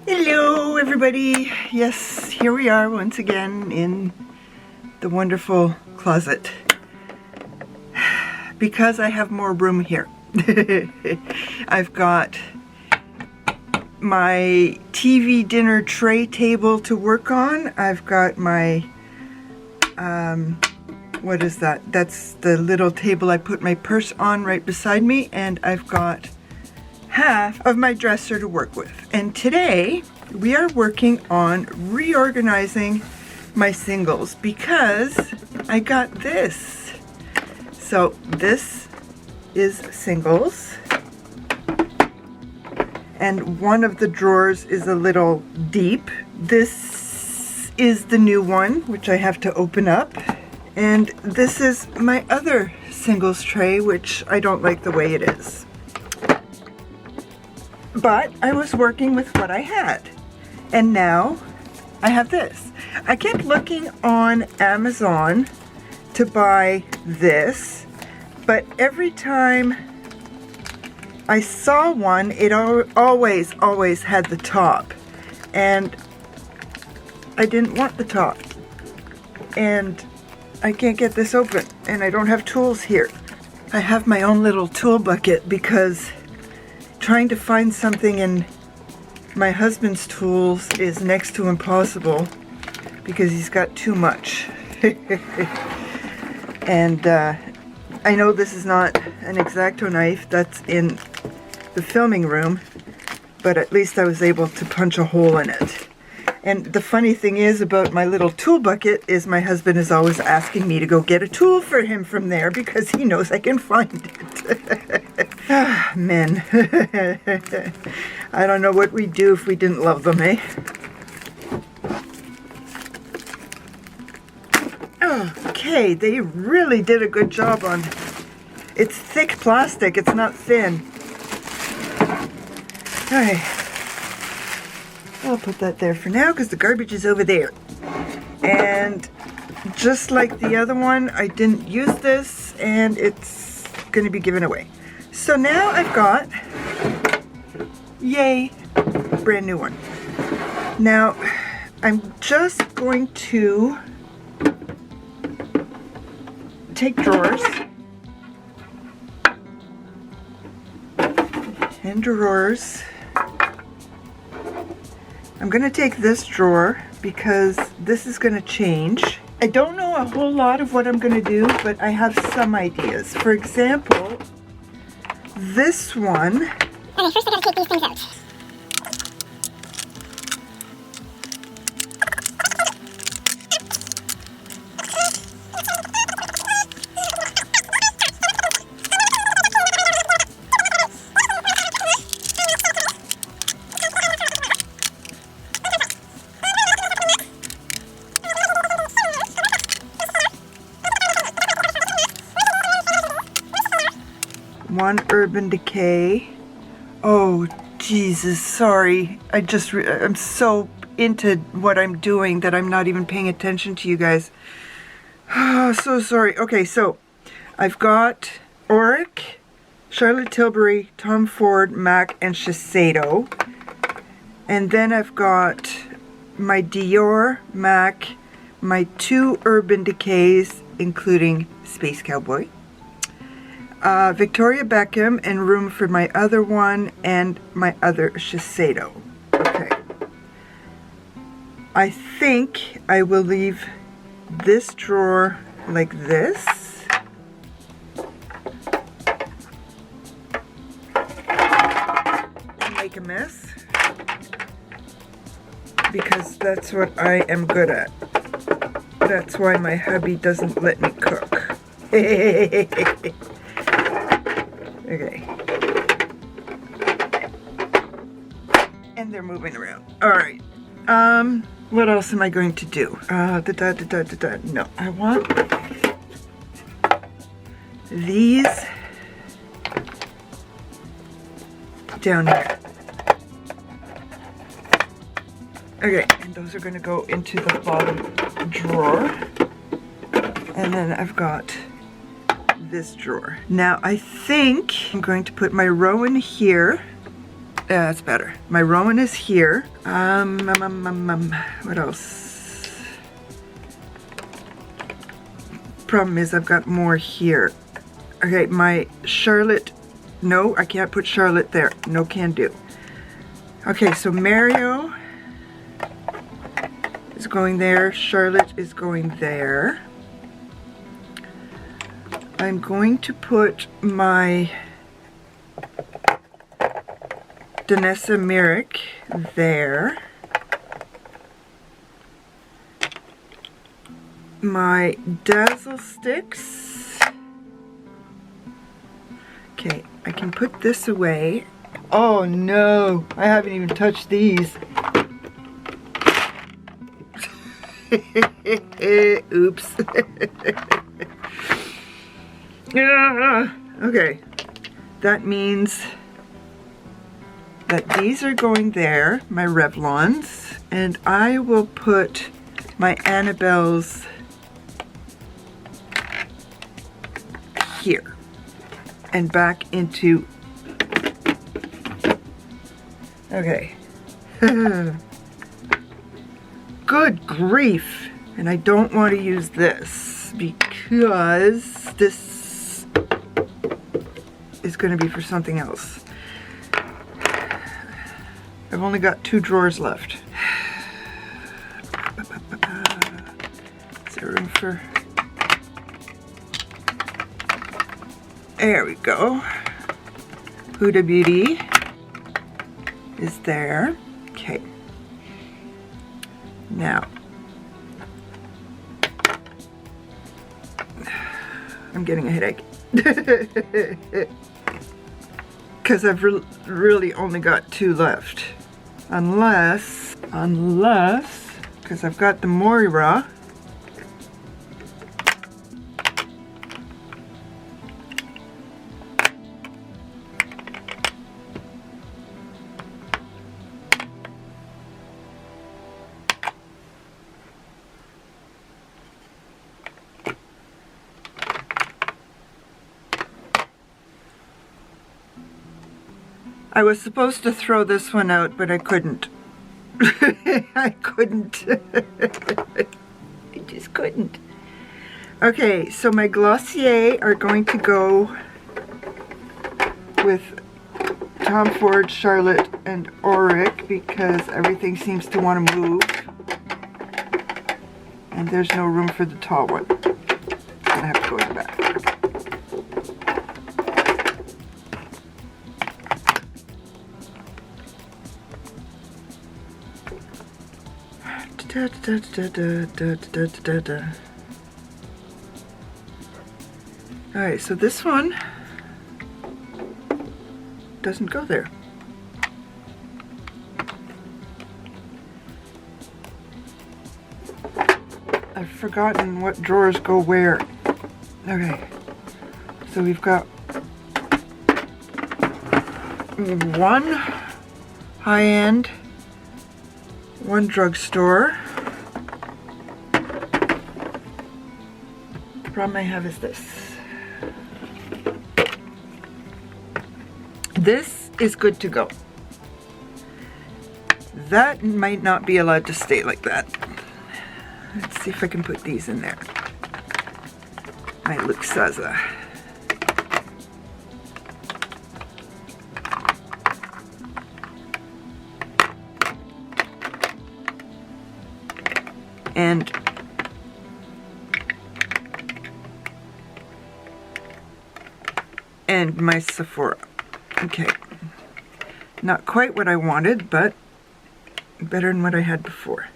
Hello everybody. Yes, here we are once again in the wonderful closet because I have more room here. I've got my TV dinner tray table to work on. I've got my what is that? That's the little table I put my purse on right beside me, and I've got half of my dresser to work with. And today we are working on reorganizing my singles because I got this. So this is singles, and one of the drawers is a little deep. This is the new one, which I have to open up. And this is my other singles tray, which I don't like the way it is. But I was working with what I had, and now I have this. I kept looking on Amazon to buy this, but every time I saw one, it always had the top, and I didn't want the top, and I can't get this open, and I don't have tools here. I have my own little tool bucket because trying to find something in my husband's tools is next to impossible because he's got too much. And I know this is not an X-Acto knife, that's in the filming room, but at least I was able to punch a hole in it. And the funny thing is about my little tool bucket is my husband is always asking me to go get a tool for him from there because he knows I can find it. Ah, men. I don't know what we'd do if we didn't love them, eh? Okay, they really did a good job on it. It's thick plastic, it's not thin. Alright. I'll put that there for now because the garbage is over there. And just like the other one, I didn't use this and it's going to be given away. So now I've got, yay, brand new one. Now I'm just going to take drawers and drawers. I'm going to take this drawer because this is going to change. I don't know a whole lot of what I'm going to do, but I have some ideas. For example, this one. Okay, first I gotta take these things out. One Urban Decay. Oh, Jesus, sorry. I'm so into what I'm doing that I'm not even paying attention to you guys. Oh, so sorry. Okay, so I've got Auric, Charlotte Tilbury, Tom Ford, MAC, and Shiseido. And then I've got my Dior, MAC, my two Urban Decays, including Space Cowboy, Victoria Beckham, and room for my other one and my other Shiseido. Okay. I think I will leave this drawer like this. Make a mess. Because that's what I am good at. That's why my hubby doesn't let me cook. Okay. And they're moving around. Alright. What else am I going to do? No, I want these down here. Okay, and those are going to go into the bottom drawer. And then I've got this drawer. Now I think I'm going to put my Rowan here Yeah, that's better. My Rowan is here. What else? Problem is I've got more here. Okay, my Charlotte. No, I can't put Charlotte there. No can do. Okay, so Mario is going there. Charlotte is going there. I'm going to put my Danessa Myrick there. My Dazzle Sticks. Okay, I can put this away. Oh no, I haven't even touched these. Oops. Okay, that means that these are going there, my Revlons, and I will put my Annabelle's here and back into, okay. Good grief. And I don't want to use this because this is going to be for something else. I've only got 2 drawers left. Is there room for... There we go. Huda Beauty is there. Okay. Now, I'm getting a headache. Because I've really only got 2 left. Unless, because I've got the Moira. I was supposed to throw this one out, but I couldn't. I couldn't. I just couldn't. Okay, so my Glossier are going to go with Tom Ford, Charlotte, and Auric because everything seems to want to move. And there's no room for the tall one. I have to go in the back. Alright, so this one doesn't go there. I've forgotten what drawers go where. Okay, so we've got 1 high-end, 1 drugstore. The problem I have is this. This is good to go. That might not be allowed to stay like that. Let's see if I can put these in there. My Luxaza. And my Sephora. Okay. Not quite what I wanted, but better than what I had before.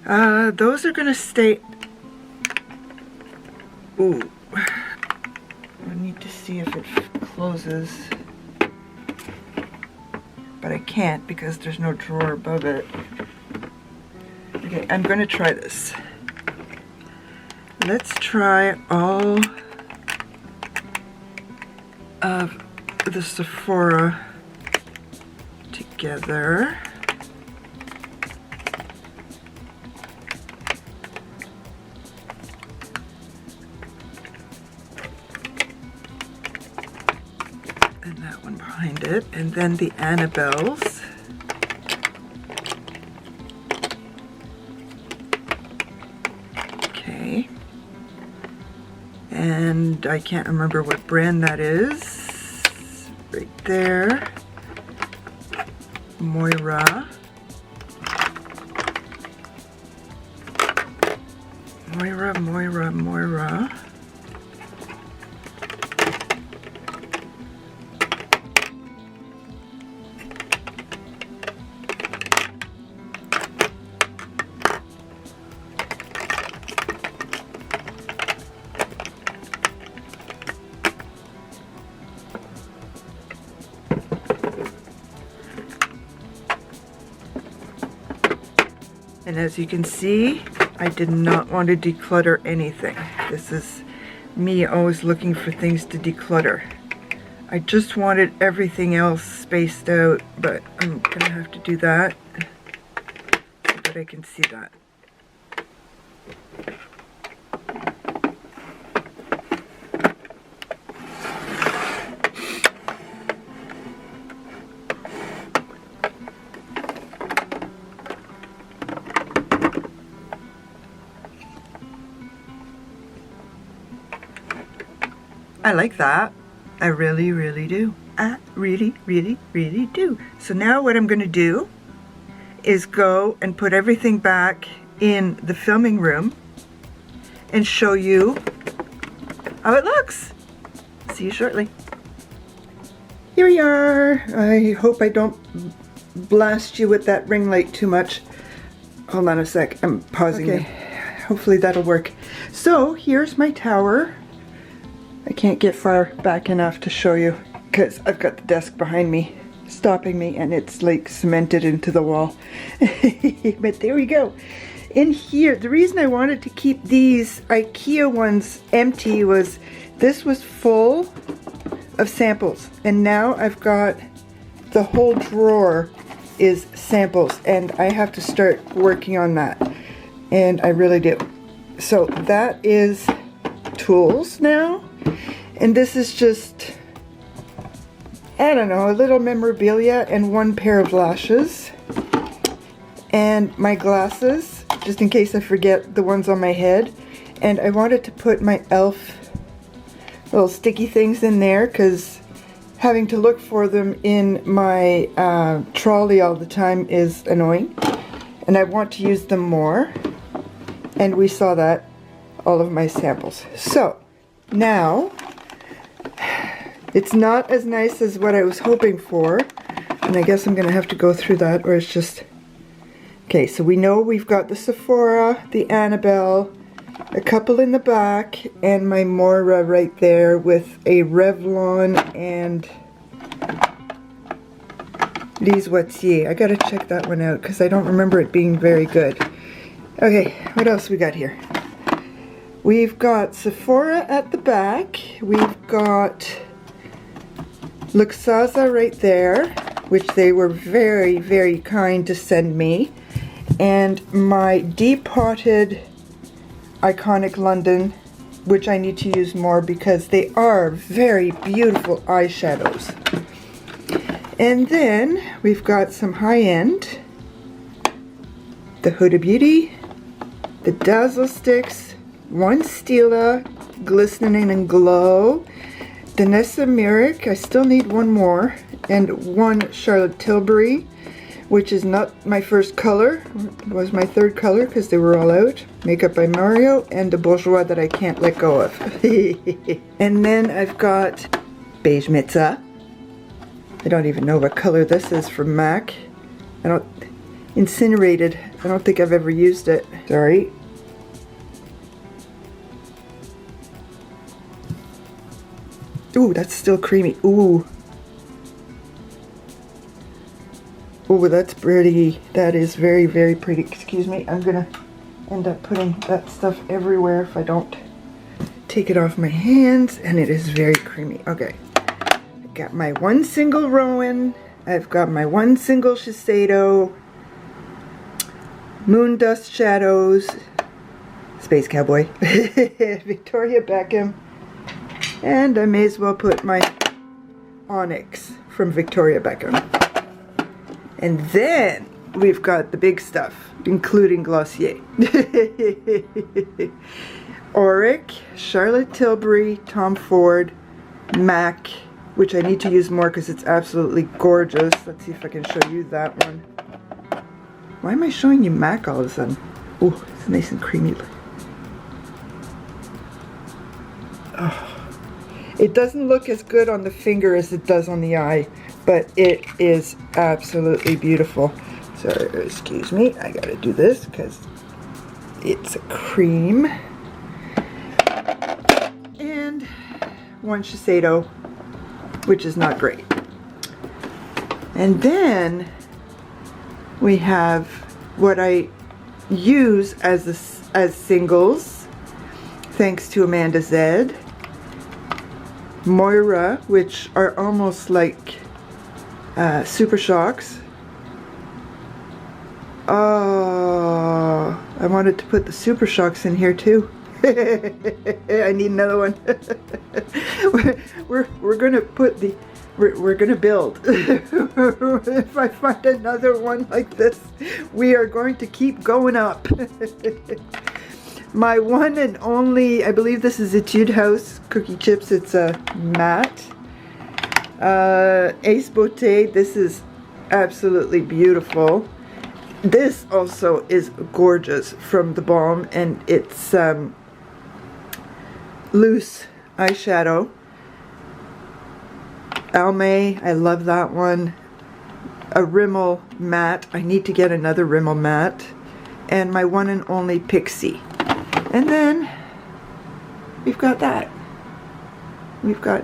Those are gonna stay. Ooh. I need to see if it closes. But I can't because there's no drawer above it. Okay, I'm gonna try this. Let's try all of the Sephora together. and that one behind it, and then the Annabelles. Okay. And I can't remember what brand that is. Right there. Moira. Moira. And as you can see, I did not want to declutter anything. This is me always looking for things to declutter. I just wanted everything else spaced out, but I'm gonna have to do that so that I can see that. I like that. I really, really do. I really, really, really do. So now what I'm going to do is go and put everything back in the filming room and show you how it looks. See you shortly. Here we are. I hope I don't blast you with that ring light too much. Hold on a sec. I'm pausing it. Hopefully that'll work. So here's my tower. I can't get far back enough to show you because I've got the desk behind me stopping me and it's like cemented into the wall. But there we go. In here, the reason I wanted to keep these IKEA ones empty was this was full of samples, and now I've got the whole drawer is samples, and I have to start working on that, and I really do. So that is tools now. And this is just, I don't know, a little memorabilia and one pair of lashes. And my glasses, just in case I forget the ones on my head. And I wanted to put my e.l.f. little sticky things in there because having to look for them in my trolley all the time is annoying. And I want to use them more. And we saw that, all of my samples. So, now, it's not as nice as what I was hoping for, and I guess I'm going to have to go through that, or it's just... Okay, so we know we've got the Sephora, the Annabelle, a couple in the back, and my Moira right there with a Revlon and Les Wattier. I gotta check that one out, because I don't remember it being very good. Okay, what else we got here? We've got Sephora at the back. We've got Luxaza right there, which they were very, very kind to send me. And my depotted Iconic London, which I need to use more because they are very beautiful eyeshadows. And then we've got some high-end, the Huda Beauty, the Dazzle Sticks, one Stila, Glistening and Glow, the Nessa Merrick, I still need one more, and one Charlotte Tilbury, which is not my first color, it was my third color because they were all out, Makeup by Mario, and the Bourjois that I can't let go of. And then I've got Beige Mitza. I don't even know what color this is from MAC. Incinerated, I don't think I've ever used it, sorry. Ooh, that's still creamy. Ooh. Ooh, that's pretty. That is very, very pretty. Excuse me, I'm gonna end up putting that stuff everywhere if I don't take it off my hands, and it is very creamy. Okay. I got my one single Rowan. I've got my one single Shiseido. Moon Dust Shadows. Space Cowboy. Victoria Beckham. And I may as well put my Onyx from Victoria Beckham. And then we've got the big stuff, including Glossier. Auric, Charlotte Tilbury, Tom Ford, MAC, which I need to use more because it's absolutely gorgeous. Let's see if I can show you that one. Why am I showing you MAC all of a sudden? Oh, it's nice and creamy. Oh. It doesn't look as good on the finger as it does on the eye, but it is absolutely beautiful. So, excuse me, I gotta do this because it's a cream. And one Shiseido, which is not great. And then we have what I use as singles, thanks to Amanda Zed. Moira, which are almost like Super Shocks. Oh, I wanted to put the Super Shocks in here too. I need another one. we're gonna put the we're gonna build. If I find another one like this, we are going to keep going up. My one and only, I believe this is Etude House Cookie Chips. It's a matte. Ace Beauté, this is absolutely beautiful. This also is gorgeous from the Balm, and it's loose eyeshadow. Almay, I love that one. A Rimmel matte. I need to get another Rimmel matte. And my one and only Pixie. And then we've got that. We've got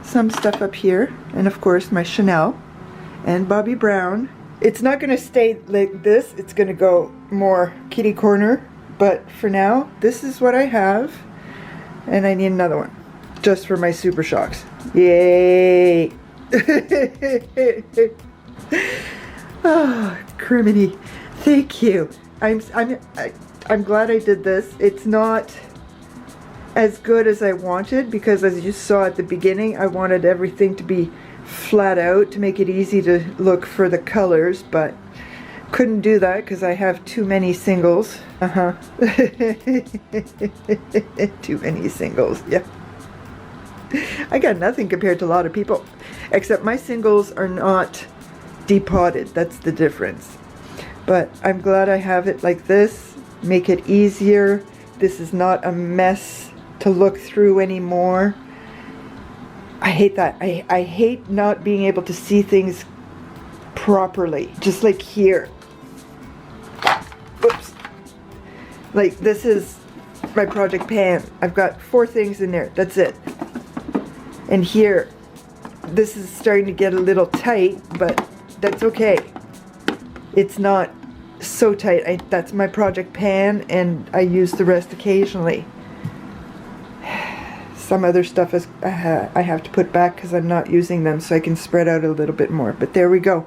some stuff up here, and of course my Chanel and Bobbi Brown. It's not going to stay like this, it's going to go more kitty corner, but for now this is what I have, and I need another one just for my Super Shocks. Yay! Oh, criminy. Thank you. I'm glad I did this. It's not as good as I wanted because, as you saw at the beginning, I wanted everything to be flat out to make it easy to look for the colors, but couldn't do that because I have too many singles. Too many singles, yeah. I got nothing compared to a lot of people, except my singles are not depotted. That's the difference. But I'm glad I have it like this. Make it easier. This is not a mess to look through anymore. I hate that. I hate not being able to see things properly. Just like here. Oops. Like this is my project pan. I've got 4 things in there. That's it. And here, this is starting to get a little tight, but that's okay. It's not so tight. That's my project pan, and I use the rest occasionally. Some other stuff is I have to put back because I'm not using them, so I can spread out a little bit more. But there we go.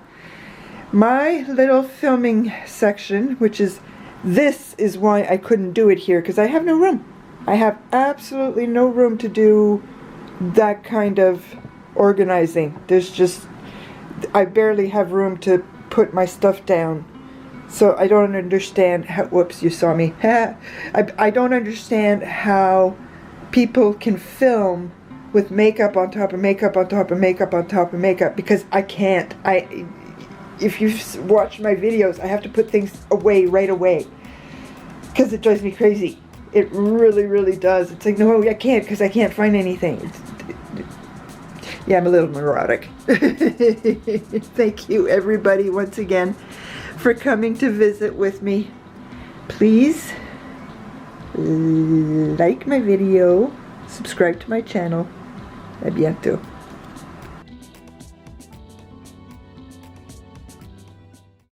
My little filming section, which is, this is why I couldn't do it here, because I have no room. I have absolutely no room to do that kind of organizing. There's just, I barely have room to put my stuff down. So I don't understand how, whoops, you saw me. I don't understand how people can film with makeup on top of makeup on top of makeup on top of makeup, because I can't. If you watch my videos, I have to put things away right away because it drives me crazy. It really, really does. It's like, no, I can't because I can't find anything. Yeah, I'm a little neurotic. Thank you, everybody, once again, for coming to visit with me. Please like my video, subscribe to my channel. A bientôt.